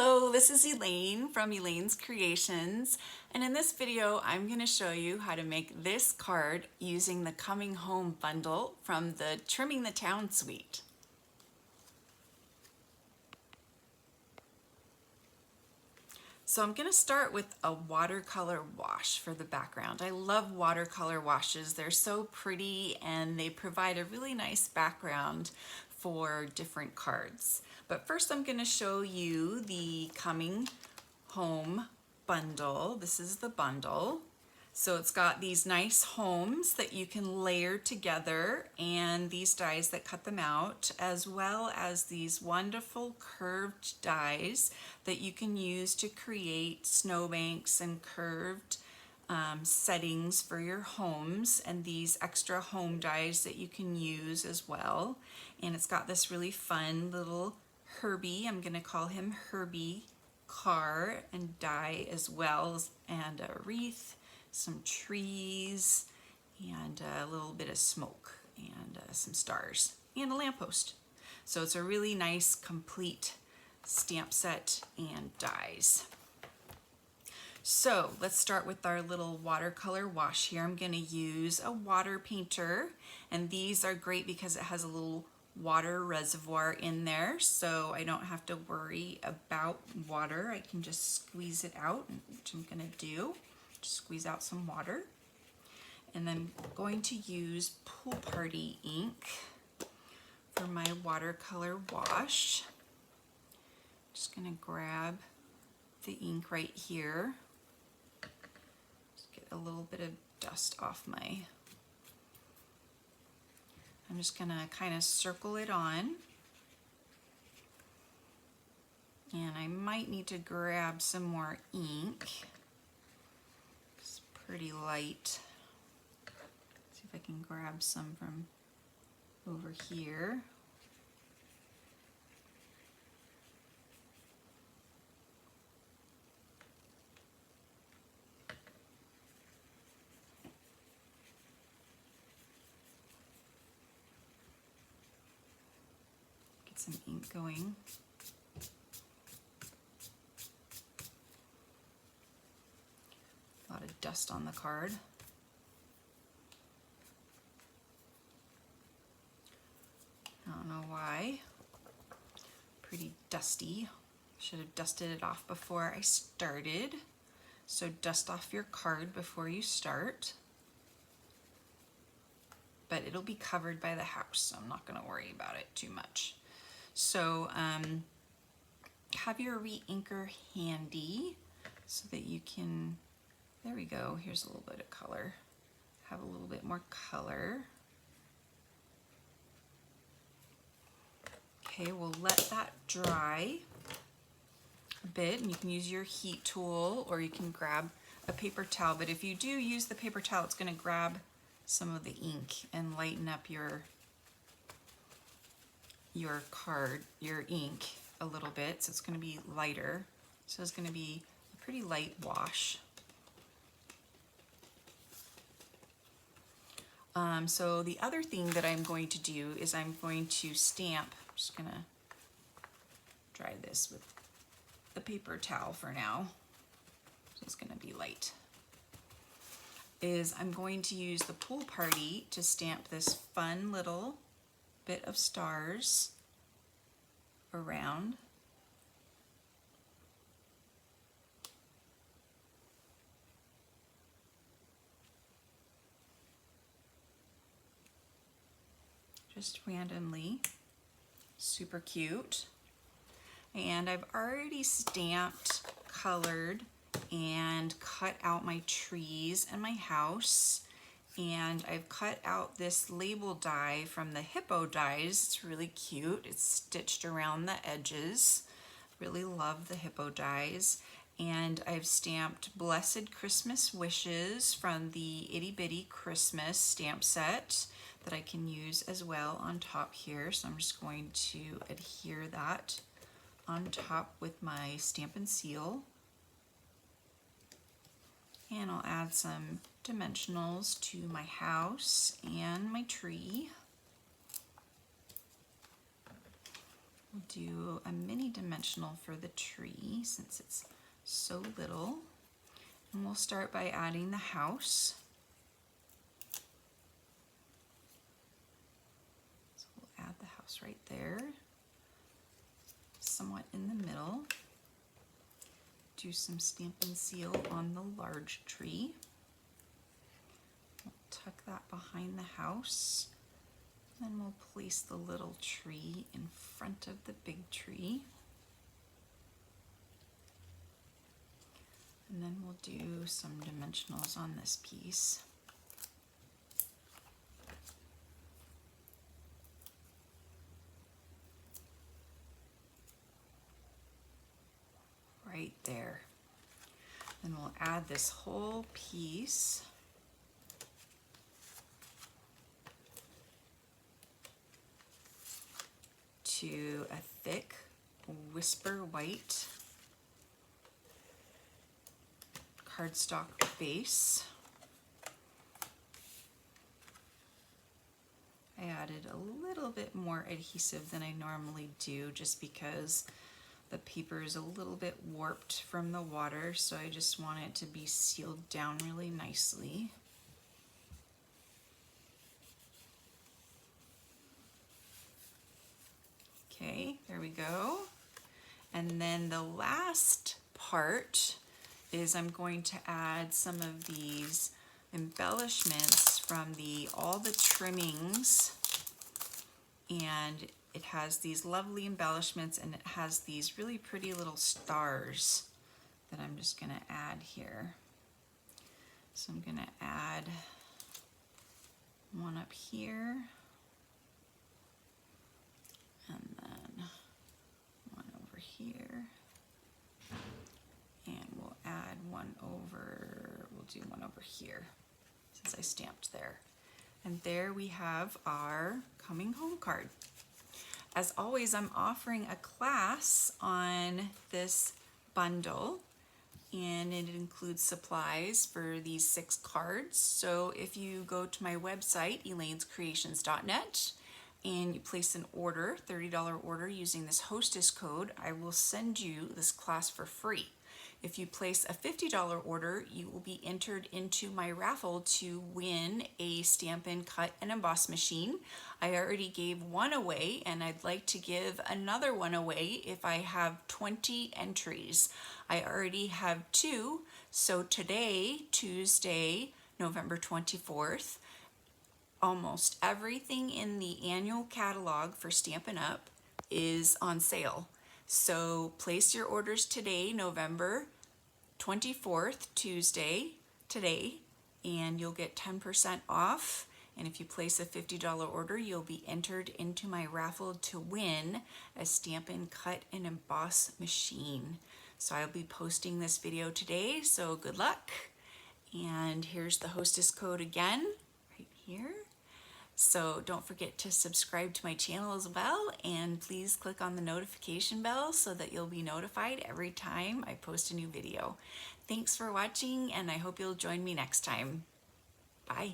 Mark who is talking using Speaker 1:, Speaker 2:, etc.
Speaker 1: Hello, this is Elaine from Elaine's Creations, and in this video I'm going to show you how to make this card using the Coming Home bundle from the Trimming the Town suite. So I'm going to start with a watercolor wash for the background. I love watercolor washes. They're so pretty and they provide a really nice background for different cards. But first I'm going to show you the Coming Home bundle. This is the bundle. So it's got these nice homes that you can layer together and these dies that cut them out, as well as these wonderful curved dies that you can use to create snowbanks and curved settings for your homes, and these extra home dies that you can use as well. And it's got this really fun little Herbie, I'm going to call him Herbie, car and die as well, and a wreath, some trees, and a little bit of smoke, and some stars, and a lamppost. So it's a really nice complete stamp set and dies. So let's start with our little watercolor wash here. I'm going to use a water painter, and these are great because it has a little water reservoir in there, so I don't have to worry about water. I can just squeeze it out, which I'm going to do. Just squeeze out some water. And then I'm going to use Pool Party ink for my watercolor wash. Just going to grab the ink right here. Just get a little bit of dust off my... I'm just going to kind of circle it on. And I might need to grab some more ink. It's pretty light. See if I can grab some from over here. Some ink going. A lot of dust on the card. I don't know why. Pretty dusty. Should have dusted it off before I started. So dust off your card before you start. But it'll be covered by the house, so I'm not going to worry about it too much. So have your re-inker handy so that you can, there we go, here's a little bit of color. Have a little bit more color. Okay, we'll let that dry a bit, and you can use your heat tool or you can grab a paper towel, but if you do use the paper towel, it's going to grab some of the ink and lighten up your card, your ink a little bit, so it's going to be lighter. So it's going to be a pretty light wash. So the other thing that I'm going to do is I'm going to stamp. I'm just going to dry this with the paper towel for now. So it's going to be light. I'm going to use the Pool Party to stamp this fun little bit of stars around. Just randomly. Super cute. And I've already stamped, colored, and cut out my trees and my house. And I've cut out this label die from the Hippo dies. It's really cute. It's stitched around the edges. Really love the Hippo dies. And I've stamped Blessed Christmas Wishes from the Itty Bitty Christmas stamp set that I can use as well on top here. So I'm just going to adhere that on top with my Stampin' Seal. And I'll add some dimensionals to my house and my tree. We'll do a mini dimensional for the tree since it's so little. And we'll start by adding the house. So we'll add the house right there, somewhat in the middle. Do some Stampin' Seal on the large tree. We'll tuck that behind the house. Then we'll place the little tree in front of the big tree. And then we'll do some dimensionals on this piece. Right there. Then we'll add this whole piece to a thick Whisper White cardstock base. I added a little bit more adhesive than I normally do just because the paper is a little bit warped from the water, so I just want it to be sealed down really nicely. Okay, there we go. And then the last part is I'm going to add some of these embellishments from all the trimmings, and it has these lovely embellishments and it has these really pretty little stars that I'm just going to add here. So I'm going to add one up here and then one over here, and we'll add one over, we'll do one over here since I stamped there. And there we have our coming home card. As always, I'm offering a class on this bundle, and it includes supplies for these 6 cards. So if you go to my website, elainescreations.net, and you place an order, $30 order using this hostess code, I will send you this class for free. If you place a $50 order, you will be entered into my raffle to win a Stampin' Cut and Emboss machine. I already gave one away, and I'd like to give another one away if I have 20 entries. I already have 2, so today, Tuesday, November 24th, almost everything in the annual catalog for Stampin' Up! Is on sale. So place your orders today, November 24th, Tuesday, today, and you'll get 10% off. And if you place a $50 order, you'll be entered into my raffle to win a Stampin' Cut and Emboss machine. So I'll be posting this video today, so good luck. And here's the hostess code again, right here. So don't forget to subscribe to my channel as well, and please click on the notification bell so that you'll be notified every time I post a new video. Thanks for watching, and I hope you'll join me next time. Bye.